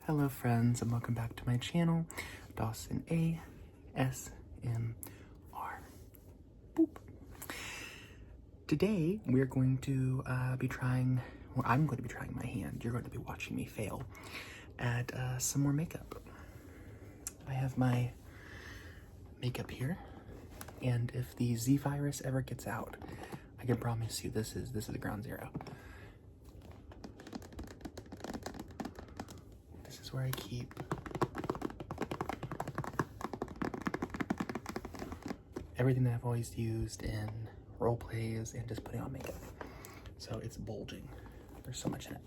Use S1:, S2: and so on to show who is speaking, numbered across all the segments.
S1: Hello friends, and welcome back to my channel, Dawson ASMR. Boop. Today we're going to be trying, or I'm going to be trying my hand. You're going to be watching me fail at some more makeup. I have my makeup here, and if the Z virus ever gets out, I can promise you this is ground zero. This is where I keep everything that I've always used in role plays and just putting on makeup. So it's bulging. There's so much in it.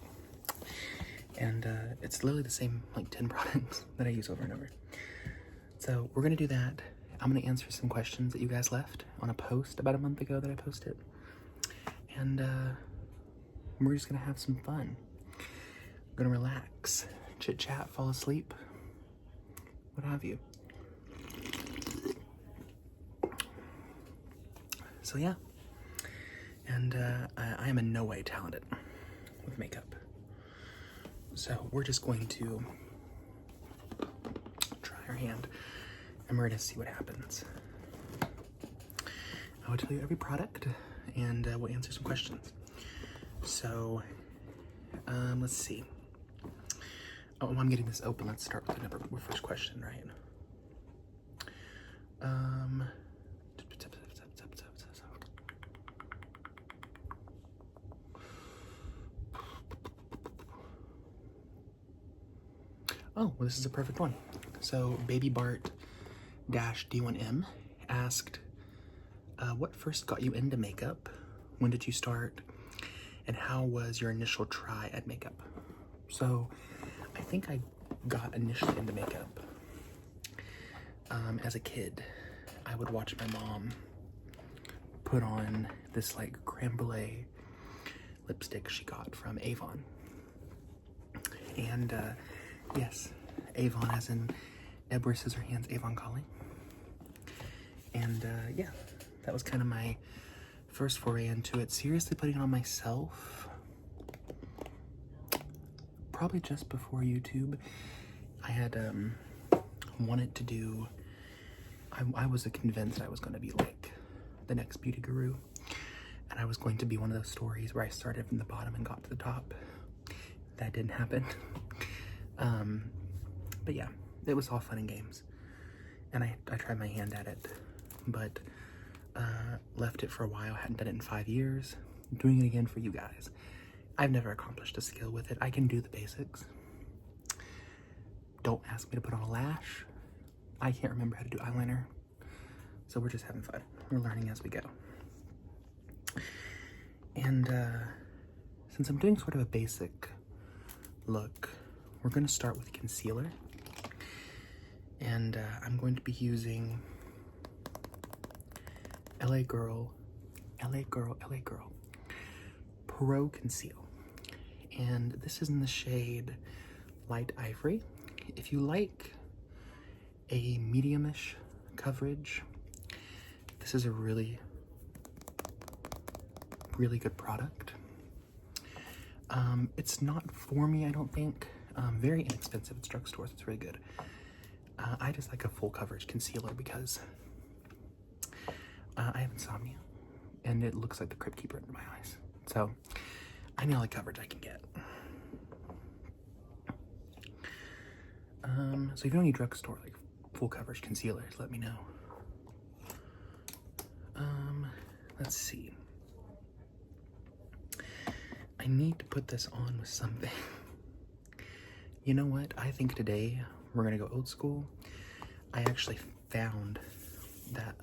S1: And it's literally the same like 10 products that I use over and over. So we're gonna do that. I'm gonna answer some questions that you guys left on a post about a month ago that I posted. And we're just gonna have some fun. We're gonna relax, chit chat, fall asleep, what have you. So yeah, and I am in no way talented with makeup. So we're just going to try our hand and we're gonna see what happens. I will tell you every product and we'll answer some questions. So let's see. Oh, I'm getting this open. Let's start with the first question, right? Oh, well, this is a perfect one. So Baby Bart -D1M asked, what first got you into makeup? When did you start? And how was your initial try at makeup? So I think I got initially into makeup as a kid. I would watch my mom put on this like creme brulee lipstick she got from Avon. And yes, Avon as in Edward Scissorhands Avon Calling. And yeah, that was kind of my first foray into it. Seriously putting it on myself, probably just before YouTube. I had wanted to do, I was convinced I was going to be like the next beauty guru, and I was going to be one of those stories where I started from the bottom and got to the top. That didn't happen. But yeah, it was all fun and games, and I tried my hand at it, but left it for a while. Hadn't done it in 5 years. Doing it again for you guys. I've never accomplished a skill with it. I can do the basics. Don't ask me to put on a lash. I can't remember how to do eyeliner. So we're just having fun. We're learning as we go. And since I'm doing sort of a basic look, we're gonna start with concealer. And I'm going to be using LA Girl Pro Conceal. And this is in the shade Light Ivory. If you like a medium-ish coverage, this is a really good product. It's not for me, I don't think. Very inexpensive. It's drugstores. It's really good. I just like a full coverage concealer because I have insomnia and it looks like the Crypt Keeper under my eyes. So I need all the coverage I can get. So if you don't need drugstore like full coverage concealers, let me know. Let's see. I need to put this on with something. You know what? I think today we're gonna go old school. I actually found that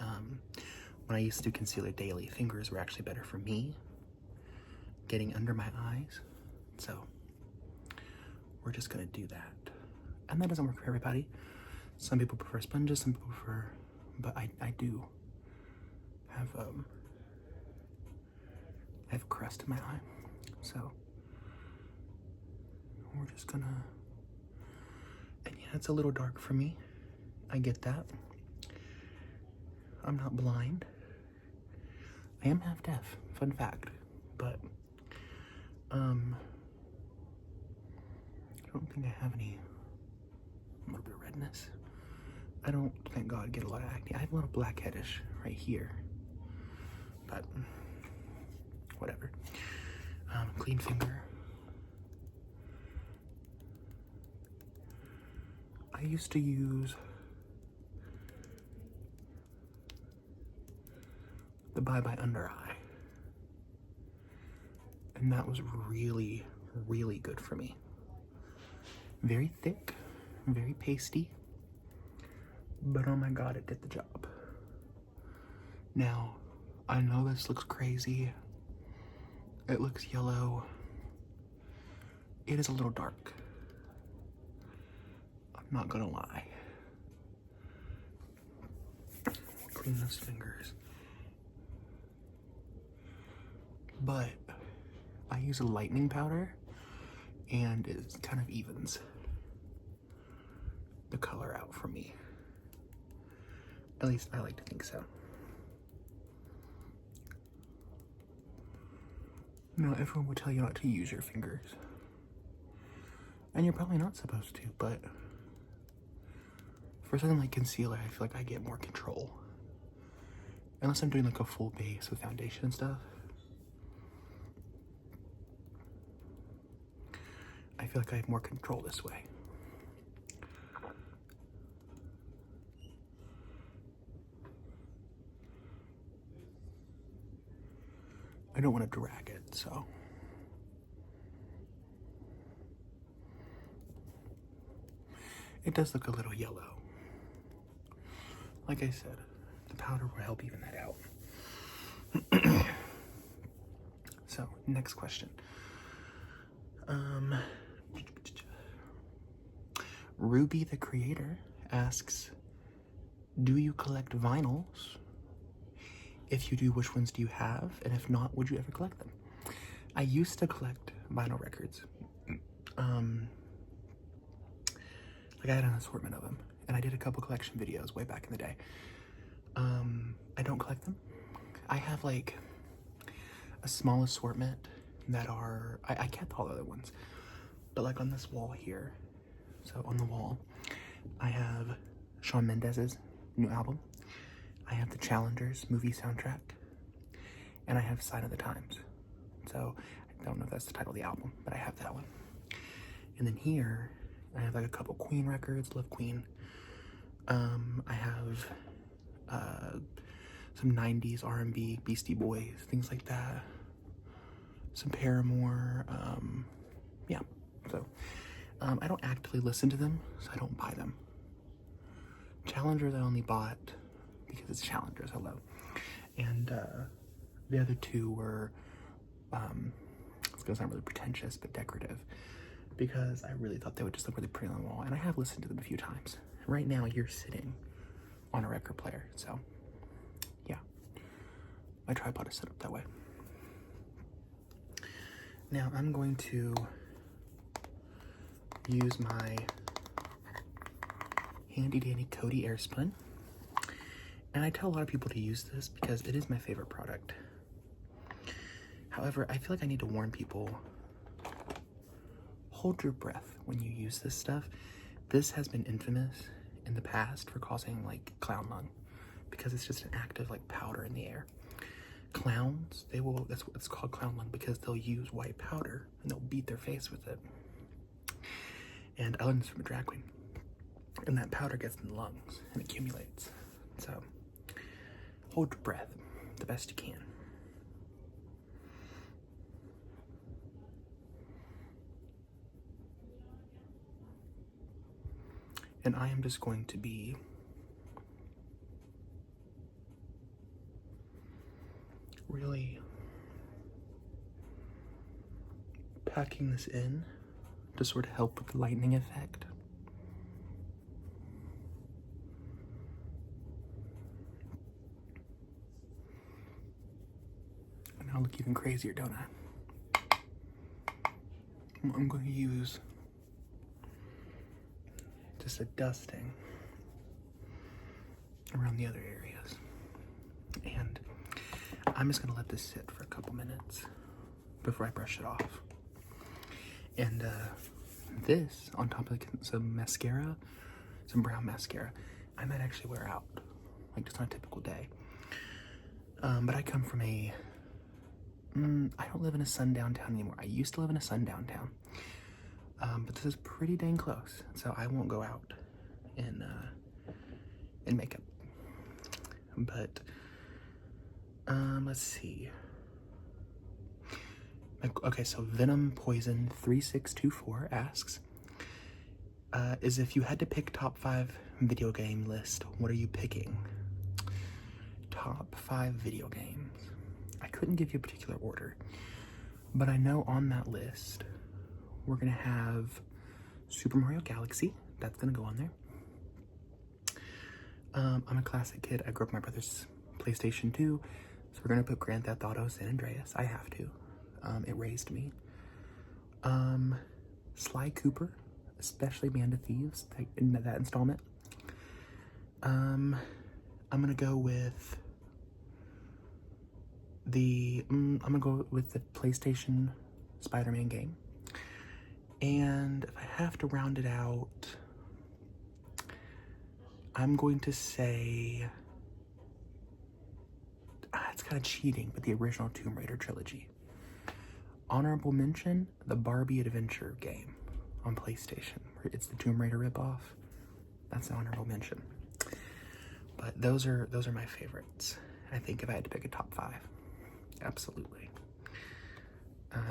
S1: when I used to do concealer daily, fingers were actually better for me getting under my eyes. So we're just gonna do that. And that doesn't work for everybody. Some people prefer sponges, some people prefer, but I do have I have a crust in my eye. So we're just gonna, and yeah, it's a little dark for me. I get that. I'm not blind. I am half deaf, fun fact, but I don't think I have any little bit of redness. I don't, thank God, get a lot of acne. I have a little blackheadish right here, but whatever. Clean finger. I used to use the Bye Bye Under Eye, and that was really, really good for me. Very thick, very pasty, but oh my God, it did the job. Now, I know this looks crazy. It looks yellow. It is a little dark. I'm not gonna lie. Clean those fingers. But I use a lightening powder, and it kind of evens the color out for me. At least I like to think so. No, everyone will tell you not to use your fingers. And you're probably not supposed to, but for something like concealer, I feel like I get more control. Unless I'm doing like a full base with foundation and stuff. I feel like I have more control this way. I don't want to drag it, so. It does look a little yellow. Like I said, the powder will help even that out. So, next question. Ruby the Creator asks, do you collect vinyls? If you do, which ones do you have? And if not, would you ever collect them? I used to collect vinyl records. Like I had an assortment of them, and I did a couple collection videos way back in the day. I don't collect them. I have like a small assortment that are, I kept all the other ones, but like on this wall here, so on the wall, I have Shawn Mendes's new album. I have the Challengers movie soundtrack, and I have Sign of the Times. So I don't know if that's the title of the album, but I have that one. And then here, I have like a couple Queen records, love Queen. I have some 90s R&B, Beastie Boys, things like that. Some Paramore, yeah. So I don't actively listen to them, so I don't buy them. Challengers I only bought because it's Challengers, hello. And the other two were, it's gonna sound really pretentious, but decorative, because I really thought they would just look really pretty on the wall, and I have listened to them a few times. Right now, you're sitting on a record player, so yeah. My tripod is set up that way. Now, I'm going to use my handy dandy Coty Airspun. And I tell a lot of people to use this because it is my favorite product. However, I feel like I need to warn people, hold your breath when you use this stuff. This has been infamous in the past for causing like clown lung, because it's just an active like powder in the air. Clowns, that's what it's called, clown lung, because they'll use white powder and they'll beat their face with it. And I learned this from a drag queen. And that powder gets in the lungs and accumulates. So hold your breath the best you can. And I am just going to be really packing this in to sort of help with the lightning effect. And I look even crazier, don't I? I'm going to use just a dusting around the other areas. And I'm just gonna let this sit for a couple minutes before I brush it off. And this, on top of some mascara, some brown mascara. I might actually wear out, like just on a typical day. But I come from I don't live in a sundown town anymore. I used to live in a sundown town. But this is pretty dang close, so I won't go out in makeup. But let's see. Okay, so Venom Poison 3624 asks, is if you had to pick top 5 video game list, what are you picking? Top 5 video games. I couldn't give you a particular order, but I know on that list we're gonna have Super Mario Galaxy. That's gonna go on there. I'm a classic kid. I grew up with my brother's PlayStation 2, so we're gonna put Grand Theft Auto San Andreas. I have to. It raised me. Sly Cooper, especially Band of Thieves, in that installment. I'm gonna go with the PlayStation Spider-Man game. And if I have to round it out, I'm going to say, it's kind of cheating, but the original Tomb Raider trilogy. Honorable mention, the Barbie Adventure game on PlayStation. It's the Tomb Raider ripoff. That's an honorable mention. But those are my favorites. I think if I had to pick a top 5, absolutely.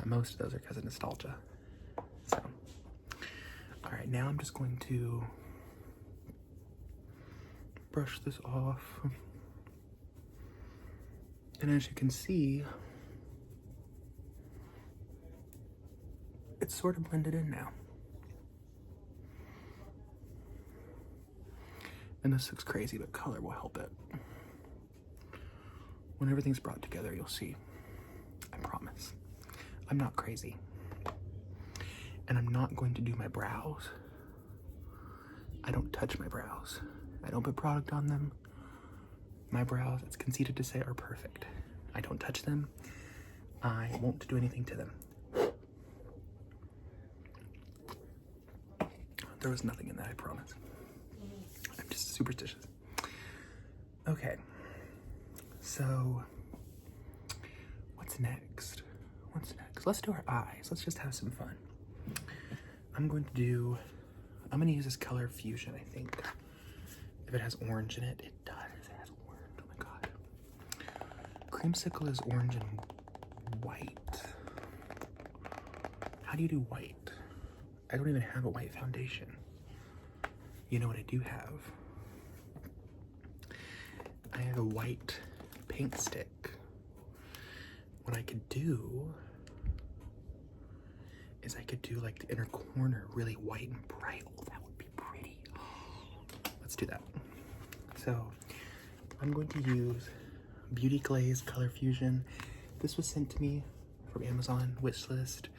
S1: Most of those are because of nostalgia. So, all right, now I'm just going to brush this off. And as you can see, it's sort of blended in now. And this looks crazy, but color will help it. When everything's brought together, you'll see. I promise. I'm not crazy. And I'm not going to do my brows. I don't touch my brows. I don't put product on them. My brows, it's conceited to say, are perfect. I don't touch them. I won't do anything to them. There was nothing in that, I promise. I'm just superstitious. Okay. So, what's next? What's next? Let's do our eyes. Let's just have some fun. I'm going to use this color Fusion, I think. If it has orange in it, it does. It has orange. Oh my god. Dreamsicle is orange and white. How do you do white? I don't even have a white foundation. You know what I do have? I have a white paint stick. What I could do is I could do like the inner corner really white and bright. Oh, that would be pretty. Let's do that. So I'm going to use Beauty Glaze Color Fusion. This was sent to me from Amazon wishlist.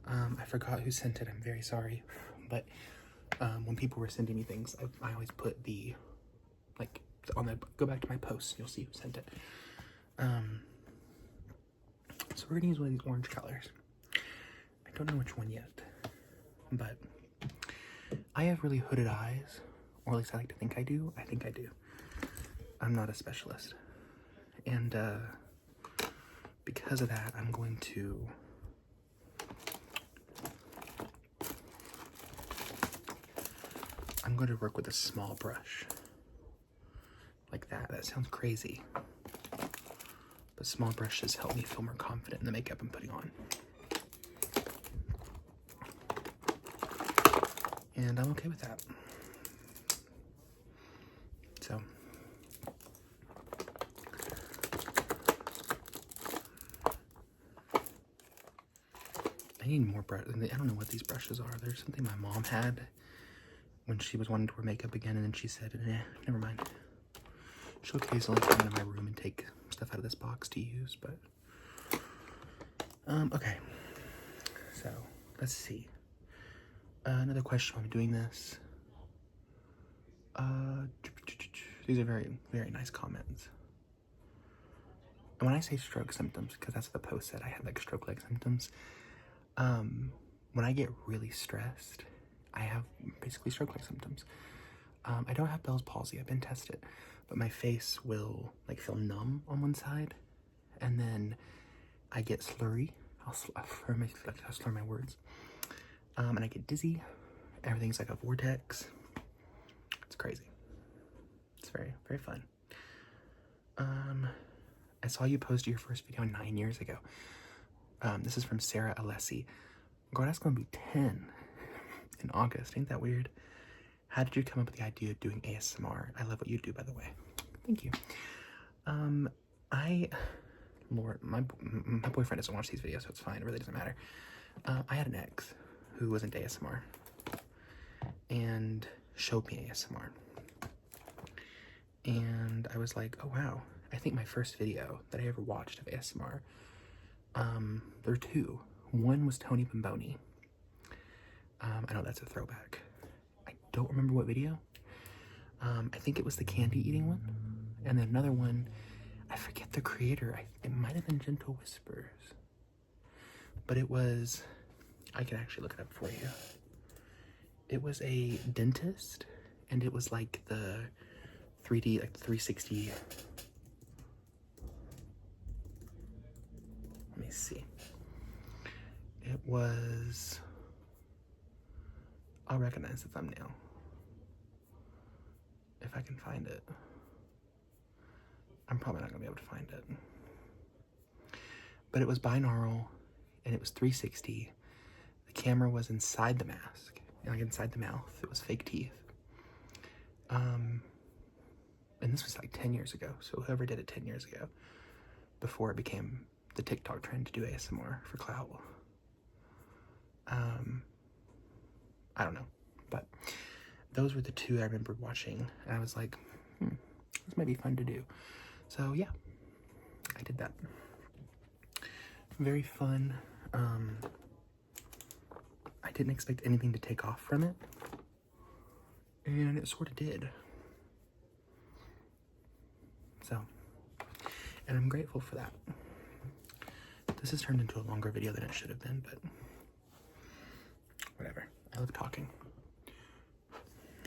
S1: I forgot who sent it. I'm very sorry. But when people were sending me things, I always put the, like, go back to my posts, you'll see who sent it. So we're gonna use one of these orange colors. I don't know which one yet, but I have really hooded eyes, or at least I like to think I do. I think I do. I'm not a specialist. And because of that, I'm going to work with a small brush. Like that. That sounds crazy. But small brushes help me feel more confident in the makeup I'm putting on. And I'm okay with that. So. I need more brush. I don't know what these brushes are. There's something my mom had when she was wanting to wear makeup again, and then she said, never mind. She'll occasionally come into my room and take stuff out of this box to use, but okay. So let's see. Another question while I'm doing this. These are very, very nice comments. And when I say stroke symptoms, because that's what the post said, I had like stroke-like symptoms. When I get really stressed, I have basically stroke-like symptoms. I don't have Bell's palsy. I've been tested, but my face will like feel numb on one side, and then I get slurry. I'll slur my words, and I get dizzy. Everything's like a vortex. It's crazy. It's very, very fun. I saw you post your first video 9 years ago. This is from Sarah Alessi. God, that's gonna be 10 in August. Ain't that weird? How did you come up with the idea of doing ASMR? I love what you do, by the way. Thank you. Lord, my boyfriend doesn't watch these videos, so it's fine. It really doesn't matter. I had an ex who was into ASMR and showed me ASMR. And I was like, oh wow. I think my first video that I ever watched of ASMR, there were two. One was Tony Bomboni. I know that's a throwback. I don't remember what video. I think it was the candy eating one. And then another one, I forget the creator. It might have been Gentle Whispers. But it was, I can actually look it up for you. It was a dentist, and it was like the 3D, like 360. Let me see. It was, I'll recognize the thumbnail if I can find it. I'm probably not gonna be able to find it. But it was binaural, and it was 360. The camera was inside the mask, like inside the mouth. It was fake teeth. And this was like 10 years ago, so whoever did it 10 years ago, before it became the TikTok trend to do ASMR for clout. I don't know, but those were the two I remember watching, and I was like, this might be fun to do. So yeah, I did that. Very fun. I didn't expect anything to take off from it, and it sort of did. So, and I'm grateful for that. This has turned into a longer video than it should have been, but whatever. I love talking.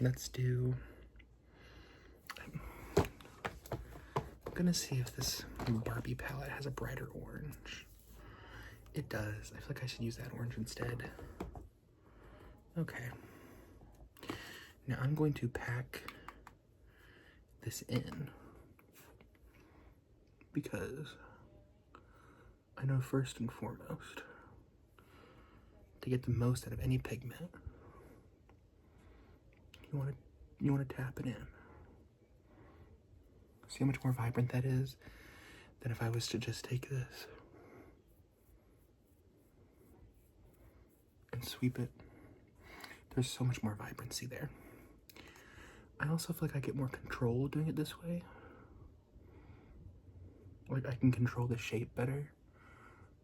S1: Let's do, I'm gonna see if this Barbie palette has a brighter orange. It does. I feel like I should use that orange instead. Okay. Now I'm going to pack this in because I know first and foremost, to get the most out of any pigment, you want to tap it in. See how much more vibrant that is than if I was to just take this and sweep it. There's so much more vibrancy there. I also feel like I get more control doing it this way. Like I can control the shape better,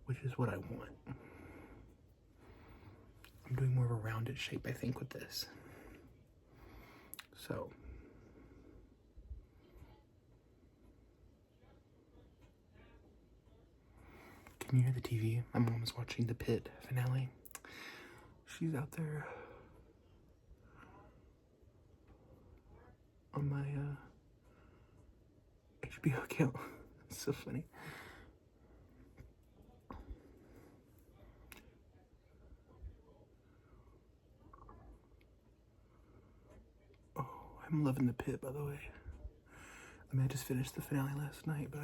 S1: which is what I want. I'm doing more of a rounded shape, I think, with this. So, can you hear the TV? My mom is watching the Pit finale. She's out there on my HBO account. It's so funny. Oh, I'm loving the Pit, by the way. I mean, I just finished the finale last night, but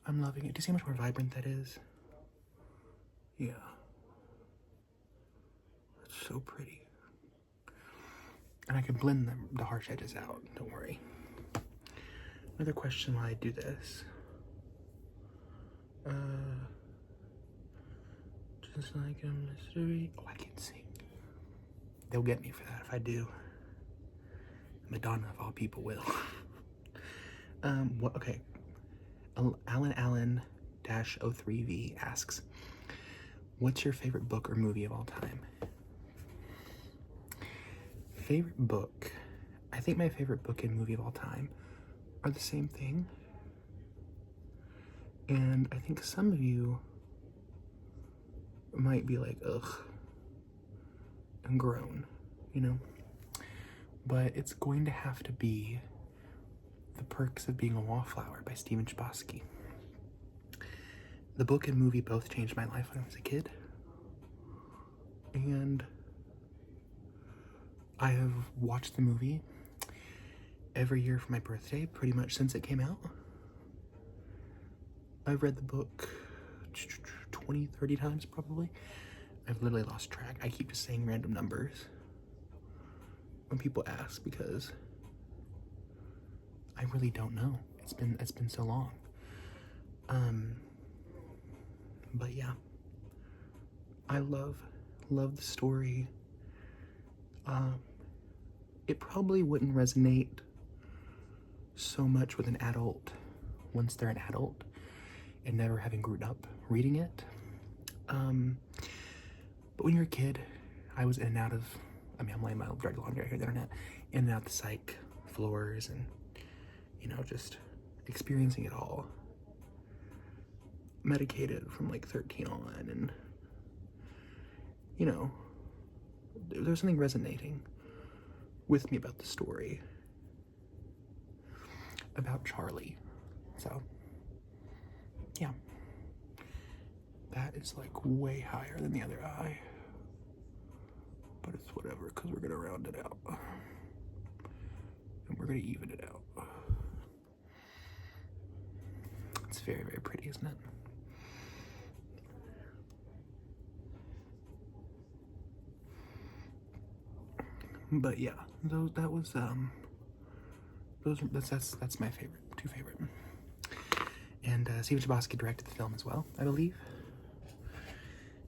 S1: I'm loving it. Do you see how much more vibrant that is? Yeah. It's so pretty. And I can blend the harsh edges out, don't worry. Another question while I do this. Just like a mystery. Oh, I can't sing. They'll get me for that if I do. Madonna of all people will. Okay. Allen-03V asks, what's your favorite book or movie of all time? Favorite book? I think my favorite book and movie of all time are the same thing. And I think some of you might be like, ugh, and groan, you know? but it's going to have to be The Perks of Being a Wallflower by Stephen Chbosky. The book and movie both changed my life when I was a kid, and I have watched the movie every year for my birthday pretty much since it came out. I've read the book 20, 30 times probably. I've literally lost track. I keep just saying random numbers when people ask because I really don't know. It's been so long. But yeah, I love the story. It probably wouldn't resonate so much with an adult once they're an adult and never having grown up reading it. But when you're a kid, I was in and out of, I'm laying my dirty laundry out here on the internet, in and out the psych floors and, you know, just experiencing it all. Medicated from like 13 on, and, you know, there's something resonating with me about the story, about Charlie. So, yeah. That is like way higher than the other eye. But it's whatever, because we're going to round it out. And we're going to even it out. It's very, very pretty, isn't it? But yeah, that's my favorite, two favorite. And Stephen Chbosky directed the film as well, I believe.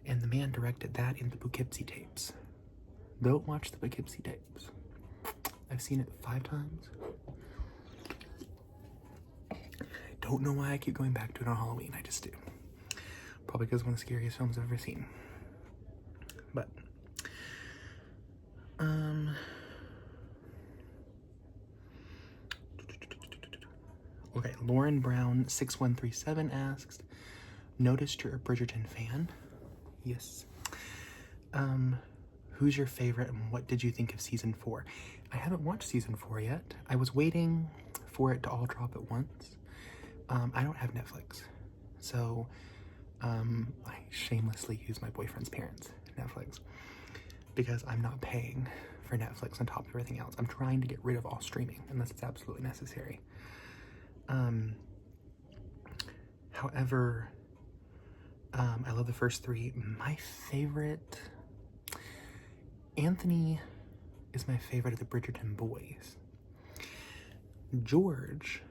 S1: And the man directed that in the Poughkeepsie tapes. Don't watch the Poughkeepsie tapes. I've seen it 5 times. I don't know why I keep going back to it on Halloween, I just do. Probably because it's one of the scariest films I've ever seen. But okay, Lauren Brown 6137 asks, noticed you're a Bridgerton fan? Yes. Who's your favorite and what did you think of season 4? I haven't watched season 4 yet. I was waiting for it to all drop at once. I don't have Netflix, so I shamelessly use my boyfriend's parents' Netflix because I'm not paying for Netflix on top of everything else. I'm trying to get rid of all streaming unless it's absolutely necessary. However, I love the first 3. My favorite, Anthony is my favorite of the Bridgerton boys. George,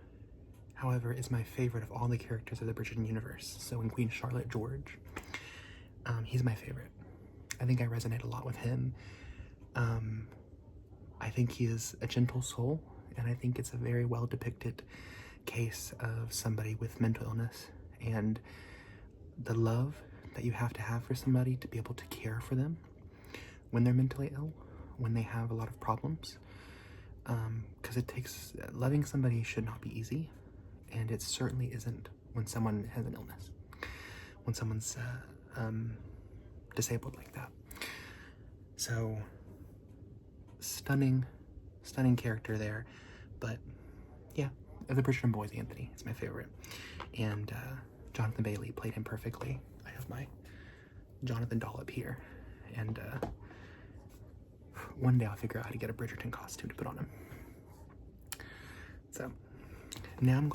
S1: however, is my favorite of all the characters of the Bridgerton universe. So in Queen Charlotte, George, he's my favorite. I think I resonate a lot with him. I think he is a gentle soul, and I think it's a very well depicted case of somebody with mental illness and the love that you have to have for somebody to be able to care for them when they're mentally ill, when they have a lot of problems. Because it takes, loving somebody should not be easy, and it certainly isn't when someone has an illness, when someone's disabled like that. So stunning character there. But yeah, of the Bridgerton boys, Anthony is my favorite, and Jonathan Bailey played him perfectly. I have my Jonathan dollop here, and one day I'll figure out how to get a Bridgerton costume to put on him. So now I'm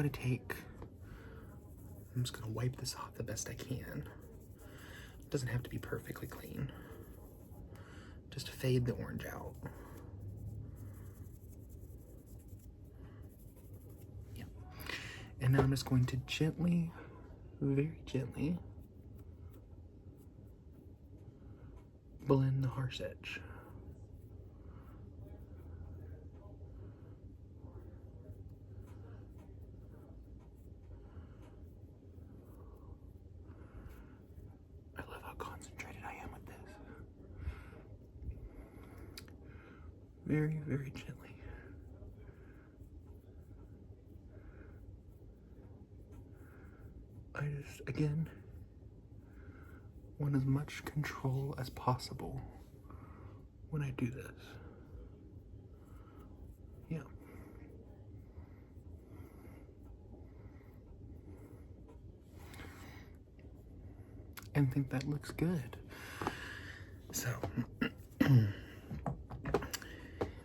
S1: just gonna wipe this off the best I can. It doesn't have to be perfectly clean. Just fade the orange out. Yeah. And now I'm just going to gently, very gently, blend the harsh edge. I love how concentrated I am with this. Very, very gently. I just, again, want as much control as possible when I do this. and think that looks good. So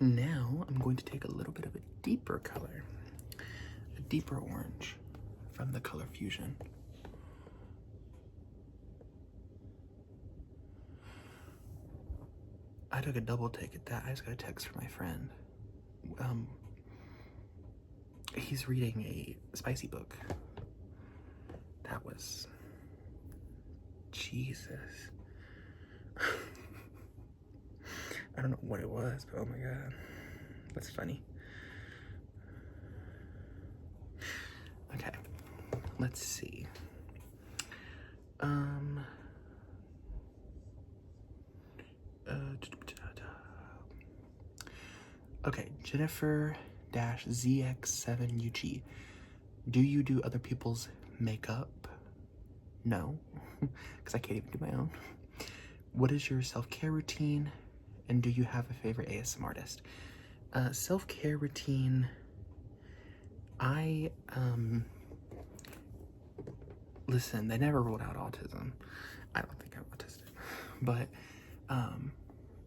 S1: now I'm going to take a little bit of a deeper color, a deeper orange from the Color Fusion. I took a double take at that. I just got a text from my friend. He's reading a spicy book. That was... Jesus. I don't know what it was, but oh my god. That's funny. Okay. Let's see. Okay, Jennifer-ZX7UG. Do you do other people's makeup? No, because I can't even do my own. What is your self-care routine? And do you have a favorite ASMR artist? Self-care routine, listen, they never ruled out autism. I don't think I'm autistic, but,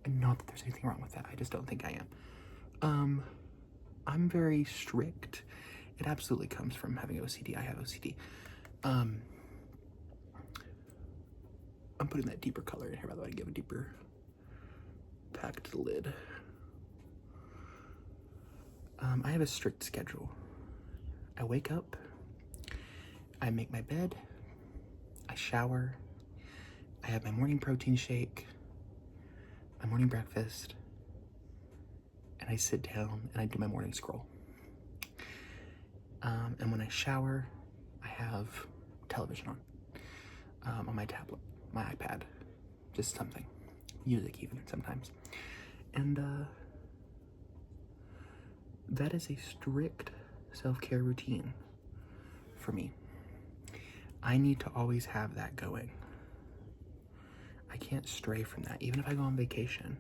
S1: not that there's anything wrong with that. I just don't think I am. I'm very strict. It absolutely comes from having OCD. I have OCD. I'm putting that deeper color in here, by the way, to give a deeper pack to the lid. I have a strict schedule. I wake up, I make my bed, I shower, I have my morning protein shake, my morning breakfast, and I sit down and I do my morning scroll. And when I shower, I have television on my tablet, my iPad, just something, music even sometimes. And that is a strict self-care routine for me. I need to always have that going. I can't stray from that, even if I go on vacation.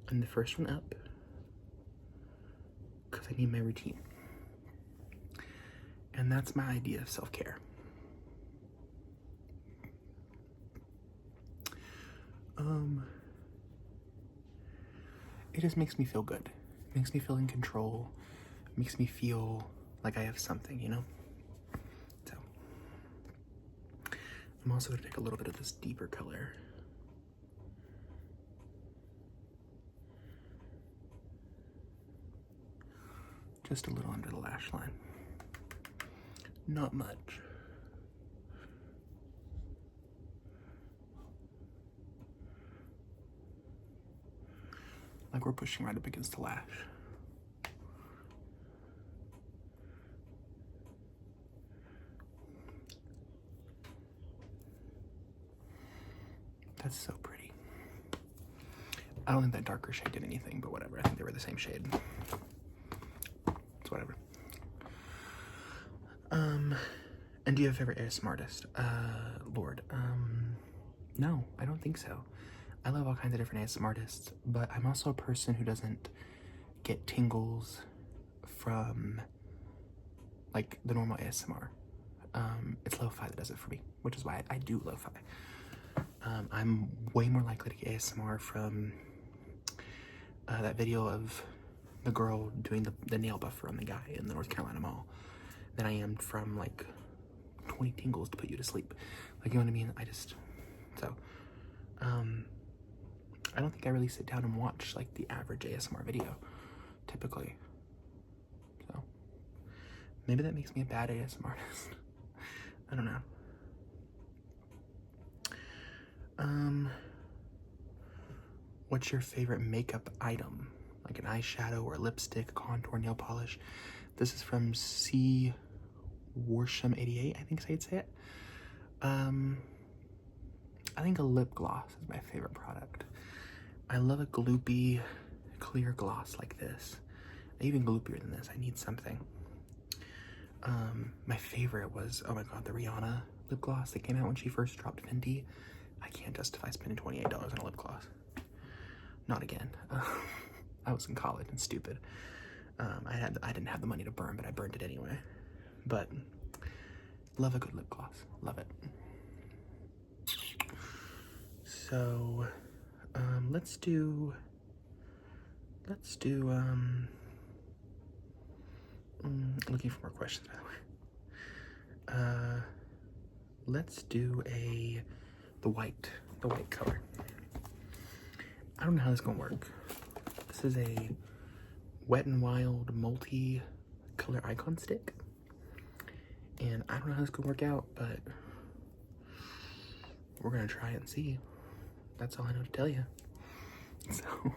S1: I'm the first one up because I need my routine. And that's my idea of self-care. It just makes me feel good. It makes me feel in control. It makes me feel like I have something, you know? So, I'm also gonna take a little bit of this deeper color. Just a little under the lash line. Not much. Like we're pushing right up against the lash. That's so pretty. I don't think that darker shade did anything, but whatever. I think they were the same shade. It's whatever. And do you have a favorite ASMR artist? Lord. No, I don't think so. I love all kinds of different ASMR artists, but I'm also a person who doesn't get tingles from like the normal ASMR. It's lo-fi that does it for me, which is why I do lo-fi. I'm way more likely to get ASMR from that video of the girl doing the nail buffer on the guy in the North Carolina mall than I am from like 20 tingles to put you to sleep. Like, you know what I mean? I don't think I really sit down and watch like the average ASMR video typically. So maybe that makes me a bad ASMR artist. I don't know. What's your favorite makeup item? Like an eyeshadow or lipstick, contour, nail polish. This is from 𝐬𝐭𝐚𝐲, I think is how you'd say it. I think a lip gloss is my favorite product. I love a gloopy, clear gloss like this. Even gloopier than this, I need something. My favorite was, oh my god, the Rihanna lip gloss that came out when she first dropped Fenty. I can't justify spending $28 on a lip gloss. Not again. I was in college and stupid. I didn't have the money to burn, but I burned it anyway. But love a good lip gloss. Love it. So, let's do, looking for more questions, by the way. Let's do the white color. I don't know how this is gonna work. This is a Wet n Wild multi-color icon stick. And I don't know how this could work out, but we're gonna try it and see. That's all I know to tell you. So,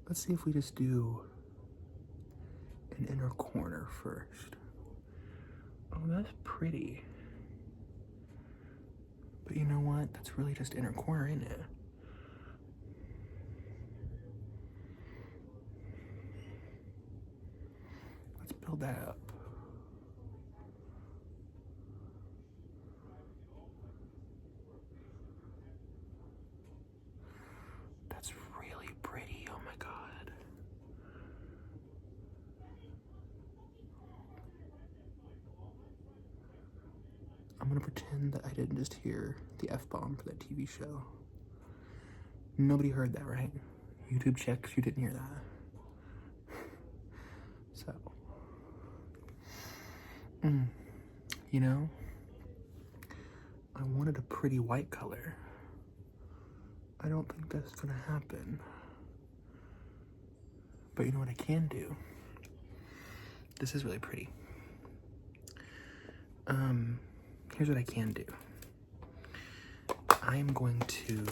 S1: let's see if we just do an inner corner first. Oh, that's pretty. But you know what? That's really just inner corner, isn't it? Let's build that up. That's really pretty. Oh my God. I'm gonna pretend that I didn't just hear the F-bomb for that TV show. Nobody heard that, right? YouTube checks, you didn't hear that. So, you know, I wanted a pretty white color. I don't think that's gonna happen. But you know what I can do? This is really pretty. Here's what I can do. I am going to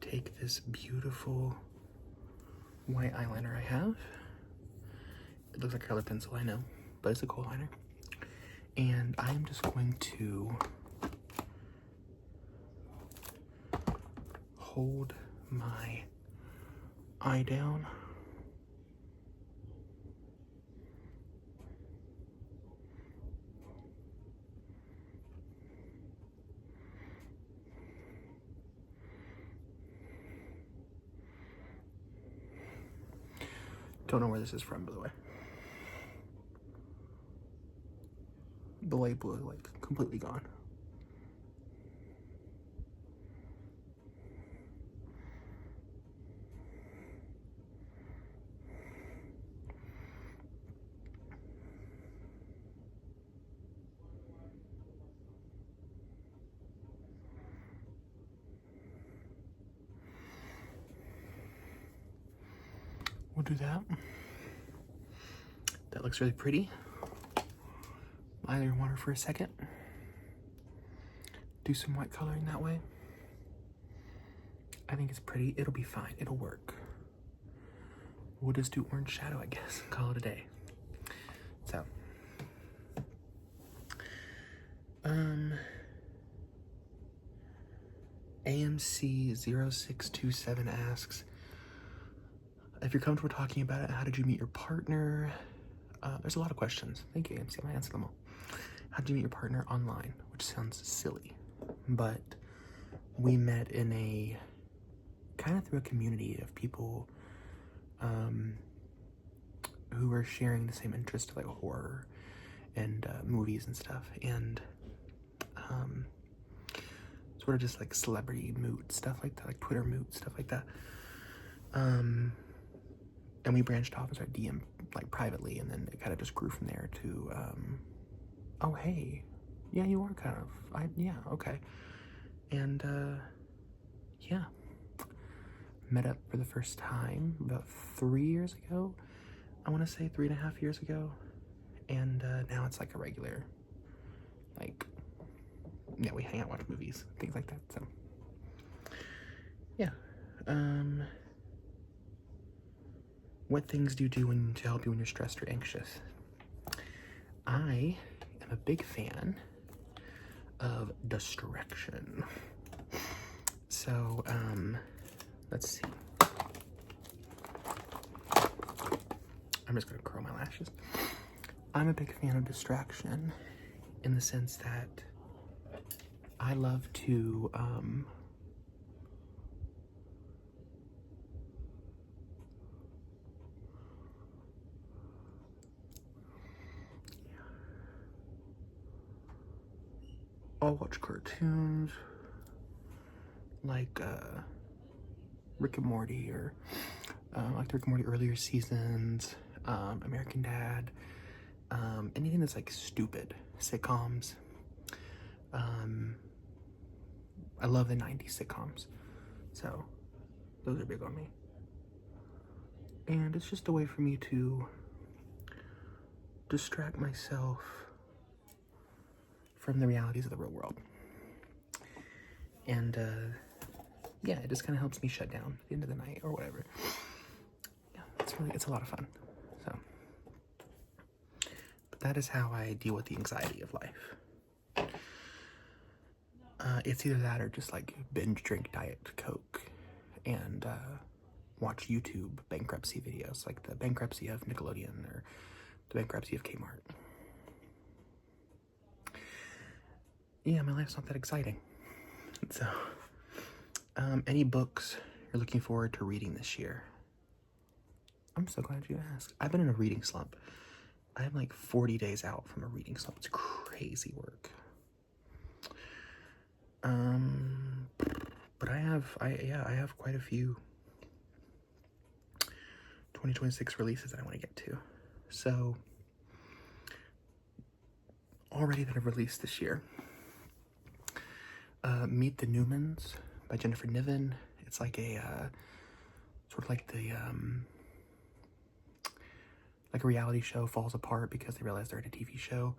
S1: take this beautiful white eyeliner I have. It looks like a color pencil, I know, but it's a coal liner. And I'm just going to hold my eye down. Don't know where this is from, by the way. The label is like completely gone. We'll do that. That looks really pretty. Lie in water for a second. Do some white coloring that way. I think it's pretty. It'll be fine. It'll work. We'll just do orange shadow, I guess. Call it a day. So. AMC0627 asks, if you're comfortable talking about it, how did you meet your partner? There's a lot of questions. Thank you, AMC. I'm gonna answer them all. How did you meet your partner online? Which sounds silly, but we met in a kind of through a community of people who were sharing the same interest, like horror and movies and stuff, and sort of just like celebrity mood stuff like that, like Twitter mood stuff like that. And we branched off and started DM like privately, and then it kind of just grew from there to oh hey, yeah, you are kind of, yeah, okay. And yeah, met up for the first time about 3 years ago. I want to say 3.5 years ago. And now it's like a regular, like, yeah, we hang out, watch movies, things like that. So yeah. What things do you do to help you when you're stressed or anxious? I am a big fan of distraction. So, let's see. I'm just gonna curl my lashes. I'm a big fan of distraction in the sense that I love to, I'll watch cartoons like Rick and Morty, or like the Rick and Morty earlier seasons, American Dad, anything that's like stupid, sitcoms. I love the 90s sitcoms, so those are big on me. And it's just a way for me to distract myself from the realities of the real world. And yeah, it just kind of helps me shut down at the end of the night or whatever. Yeah, it's a lot of fun. So, but that is how I deal with the anxiety of life. It's either that or just like binge drink Diet Coke and watch YouTube bankruptcy videos, like the bankruptcy of Nickelodeon or the bankruptcy of Kmart. Yeah, my life's not that exciting. So, any books you're looking forward to reading this year? I'm so glad you asked. I've been in a reading slump. I'm like 40 days out from a reading slump. It's crazy work. But I have quite a few 2026 releases that I want to get to. So, already that I've released this year. Meet the Newmans by Jennifer Niven. It's like a sort of like the like a reality show falls apart because they realize they're in a TV show.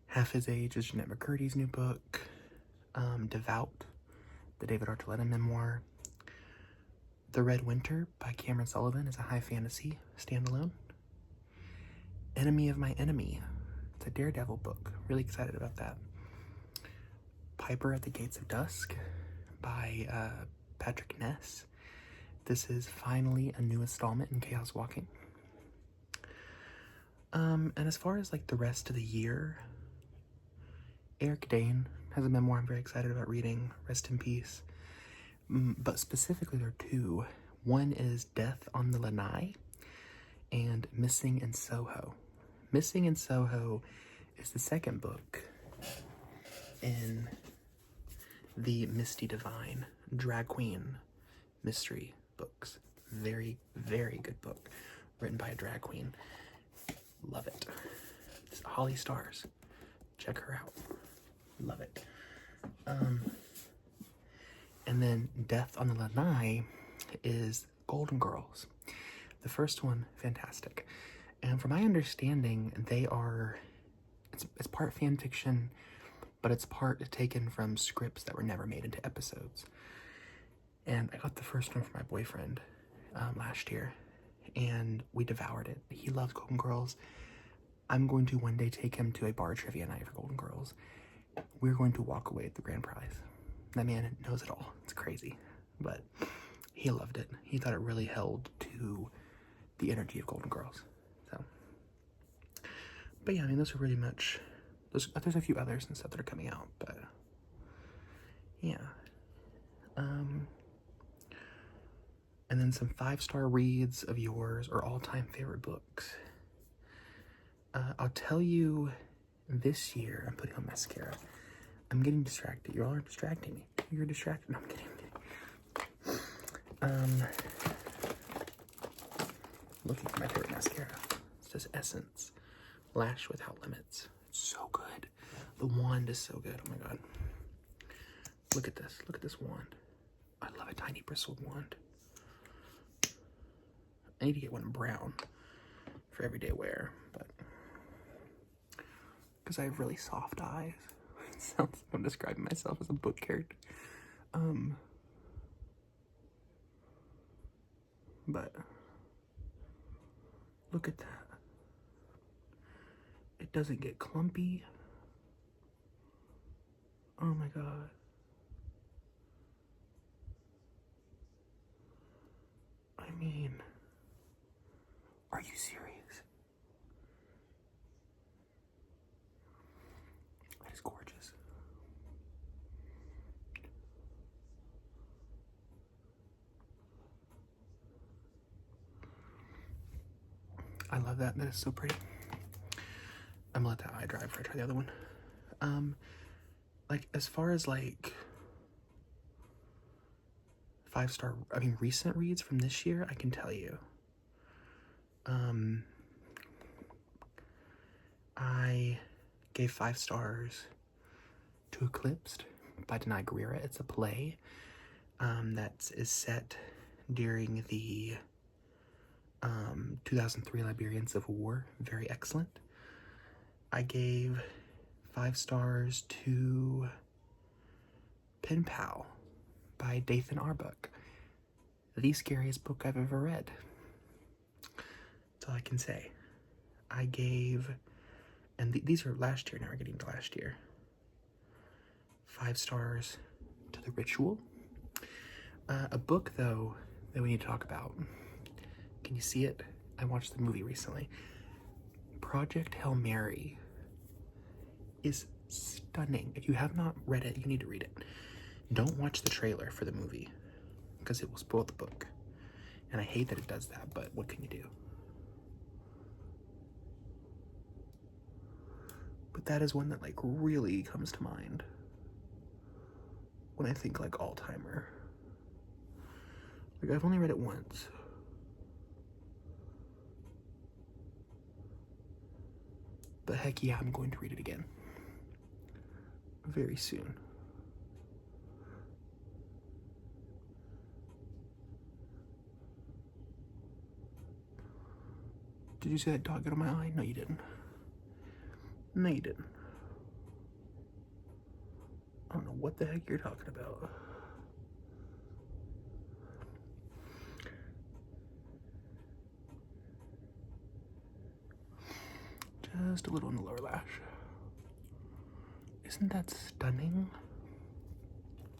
S1: Half His Age is Jeanette McCurdy's new book. Devout, the David Archuleta memoir. The Red Winter by Cameron Sullivan is a high fantasy standalone. Enemy of My Enemy. It's a Daredevil book. Really excited about that. Piper at the Gates of Dusk by Patrick Ness. This is finally a new installment in Chaos Walking. And as far as like the rest of the year, Eric Dane has a memoir I'm very excited about reading, Rest in Peace. But specifically there are two. One is Death on the Lanai and Missing in Soho. Missing in Soho is the second book in the Misty Divine drag queen mystery books. Very, very good book written by a drag queen. Love it. It's Holly Stars. Check her out. Love it. And then Death on the Lanai is Golden Girls. The first one, fantastic. And from my understanding, it's part fan fiction, but it's part taken from scripts that were never made into episodes. And I got the first one from my boyfriend last year, and we devoured it. He loves Golden Girls. I'm going to one day take him to a bar trivia night for Golden Girls. We're going to walk away with the grand prize. That man knows it all. It's crazy. But he loved it. He thought it really held to the energy of Golden Girls. So, but yeah, I mean, those are really much, there's a few others and stuff that are coming out, but yeah. And then some 5-star reads of yours or all-time favorite books. I'll tell you, this year I'm putting on mascara. I'm getting distracted. You all are distracting me. You're distracted. No, I'm kidding. Looking for my favorite mascara. It says Essence Lash Without Limits. It's so good. The wand is so good. Oh my god. Look at this. Look at this wand. I love a tiny bristled wand. I need to get one brown for everyday wear, but because I have really soft eyes. It sounds like I'm describing myself as a book character. But look at that. It doesn't get clumpy. Oh my god. I mean, are you serious? That is gorgeous. I love that. That is so pretty. I'm gonna let that eye dry before I try the other one. like, as far as like 5-star, I mean, recent reads from this year, I can tell you. I gave 5 stars to Eclipsed by Denai Guerrera. It's a play that is set during the 2003 Liberian Civil War. Very excellent. I gave 5 stars to Pen Pal by Dathan Arbuck. The scariest book I've ever read. That's all I can say. I gave, and these are last year, now we're getting to last year. 5 stars to The Ritual. A book, though, that we need to talk about. Can you see it? I watched the movie recently. Project Hail Mary is stunning. If you have not read it, you need to read it. Don't watch the trailer for the movie, because it will spoil the book. And I hate that it does that, but what can you do? But that is one that, like, really comes to mind when I think, like, all-timer. Like, I've only read it once. But heck yeah, I'm going to read it again. Very soon. Did you see that dog out of my eye? No, you didn't. No, you didn't. I don't know what the heck you're talking about. Just a little on the lower lash. Isn't that stunning?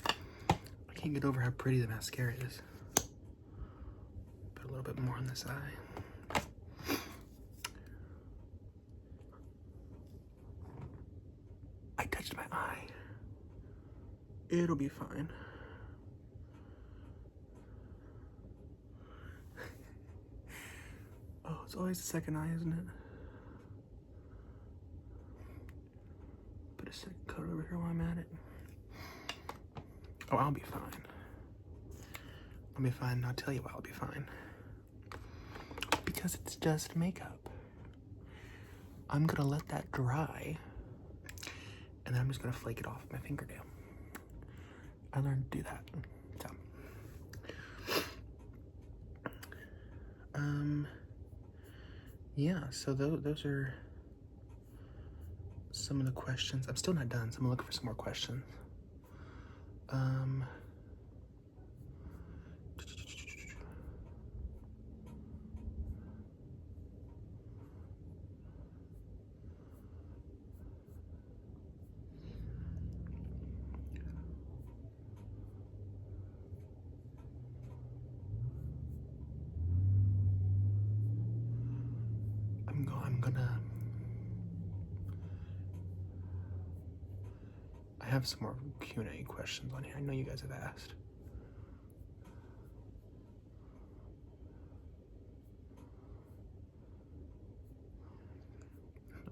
S1: I can't get over how pretty the mascara is. Put a little bit more on this eye. I touched my eye. It'll be fine. Oh, it's always the second eye, isn't it? Put a second coat over here while I'm at it. Oh, I'll be fine. I'll be fine, and I'll tell you why I'll be fine. Because it's just makeup. I'm gonna let that dry, and then I'm just gonna flake it off with my fingernail. I learned to do that. So. Yeah, so those are some of the questions. I'm still not done, so I'm gonna look for some more questions. I have some more Q&A questions on here. I know you guys have asked.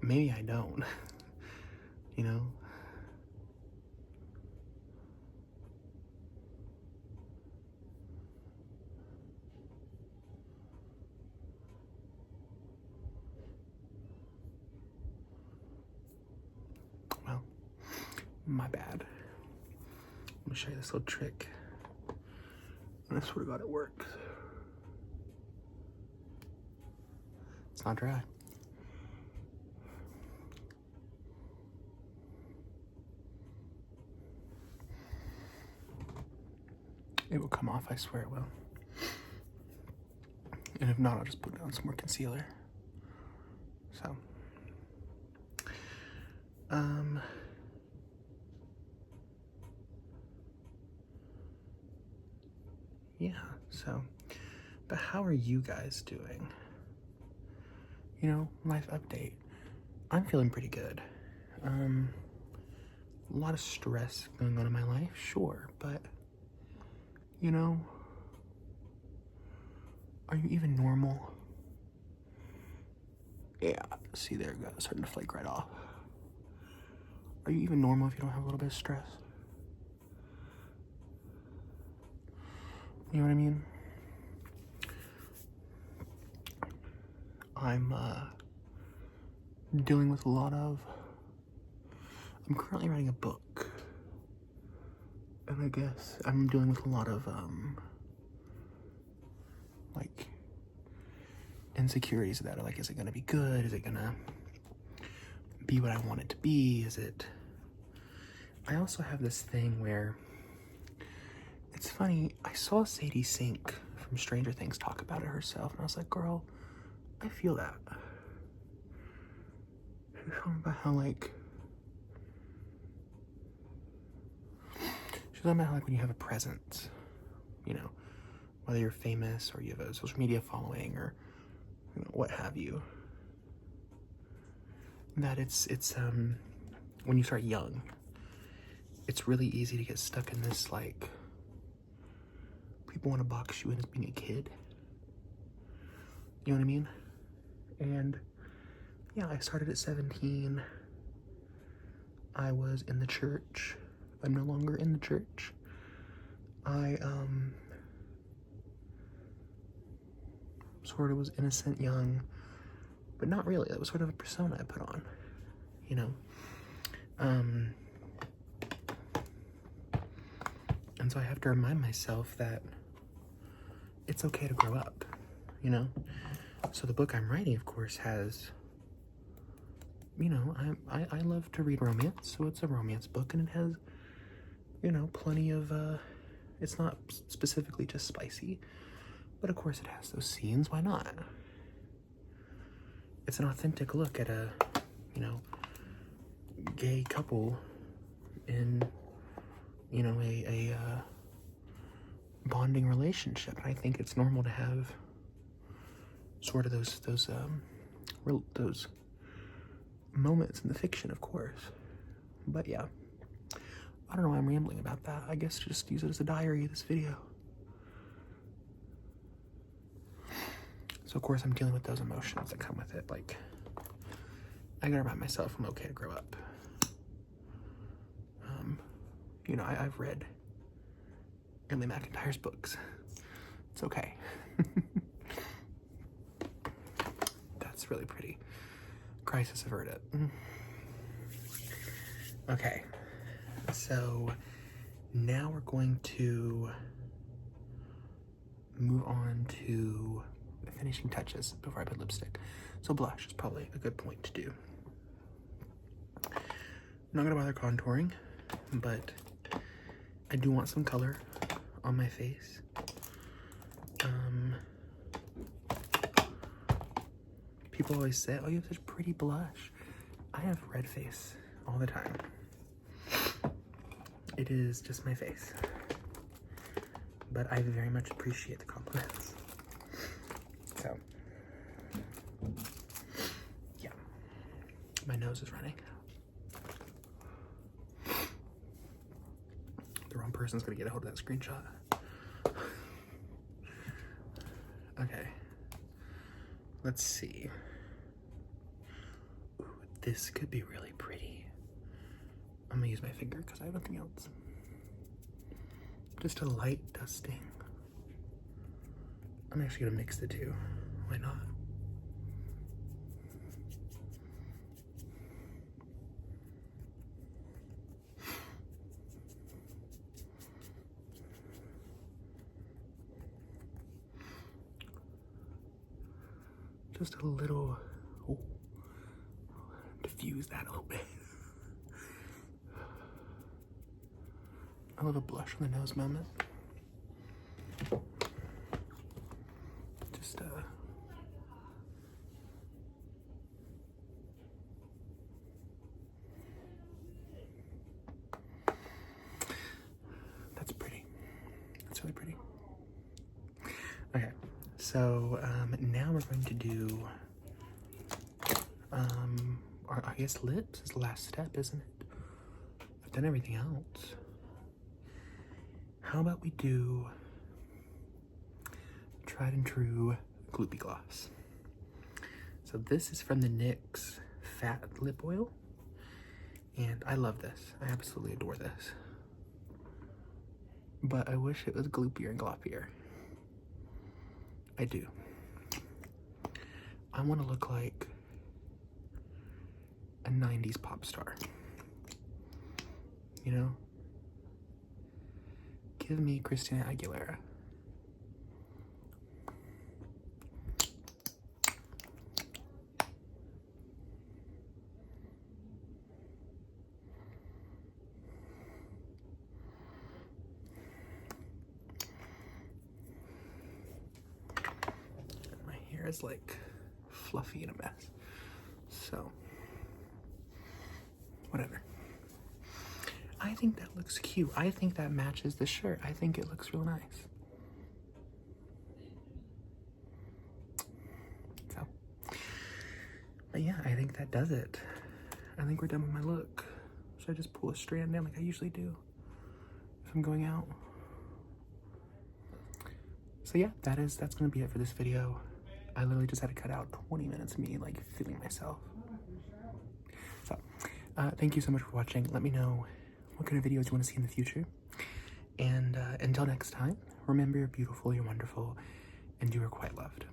S1: Maybe I don't. You know? Well, my bad. I'm gonna show you this little trick. And I swear to God, it works. It's not dry. It will come off, I swear it will. And if not, I'll just put down some more concealer. So. Yeah, so, but how are you guys doing? You know, life update. I'm feeling pretty good. A lot of stress going on in my life, sure, but, you know, are you even normal? Yeah, see, there it goes, starting to flake right off. Are you even normal if you don't have a little bit of stress? You know what I mean? I'm dealing with a lot of, I'm currently writing a book, and I guess I'm dealing with a lot of like insecurities about it. Like, is it gonna be good? Is it gonna be what I want it to be? Is it, I also have this thing where, it's funny, I saw Sadie Sink from Stranger Things talk about it herself, and I was like, girl, I feel that. She was talking about how, like, she's talking about how, like, when you have a presence, you know, whether you're famous or you have a social media following or, you know, what have you, that it's when you start young, it's really easy to get stuck in this, like, people want to box you in as being a kid. You know what I mean? And yeah, I started at 17. I was in the church. I'm no longer in the church. I sort of was innocent young, but not really. That was sort of a persona I put on, you know? And so I have to remind myself that it's okay to grow up, you know? So the book I'm writing, of course, has, you know, I love to read romance, so it's a romance book, and it has, you know, plenty of, it's not specifically just spicy, but of course it has those scenes. Why not? It's an authentic look at a, you know, gay couple in, you know, a bonding relationship. And I think it's normal to have sort of those moments in the fiction, of course. But yeah, I don't know why I'm rambling about that. I guess just use it as a diary, this video. So of course I'm dealing with those emotions that come with it. Like, I gotta remind myself I'm okay to grow up. You know, I've read 𝐬𝐭𝐚𝐲's books. It's okay. That's really pretty. Crisis averted. Okay, so now we're going to move on to the finishing touches before I put lipstick. So blush is probably a good point to do. I'm not gonna bother contouring, but I do want some color on my face. People always say, oh, you have such pretty blush. I have red face all the time. It is just my face. But I very much appreciate the compliments. So, yeah. My nose is running. The wrong person's gonna get a hold of that screenshot. Okay. Let's see. Ooh, this could be really pretty. I'm gonna use my finger because I have nothing else. Just a light dusting. I'm actually gonna mix the two. Why not? Just a little, oh, diffuse that a little bit. I love a blush on the nose moment. Just, that's pretty. That's really pretty. Okay, so now we're going to do, I guess lips is the last step, isn't it? I've done everything else. How about we do tried and true gloopy gloss? So this is from the NYX Fat Lip Oil, And I love this. I absolutely adore this. But I wish it was gloopier and gloppier. I do. I want to look like a 90s pop star. You know? Give me Christina Aguilera. My hair is like fluffy and a mess. So, whatever. I think that looks cute. I think that matches the shirt. I think it looks real nice. So, but yeah, I think that does it. I think we're done with my look. Should I just pull a strand down like I usually do if I'm going out? So yeah, that's gonna be it for this video. I literally just had to cut out 20 minutes of me like feeling myself. So, thank you so much for watching. Let me know what kind of videos you want to see in the future. And until next time, remember you're beautiful, you're wonderful, and you are quite loved.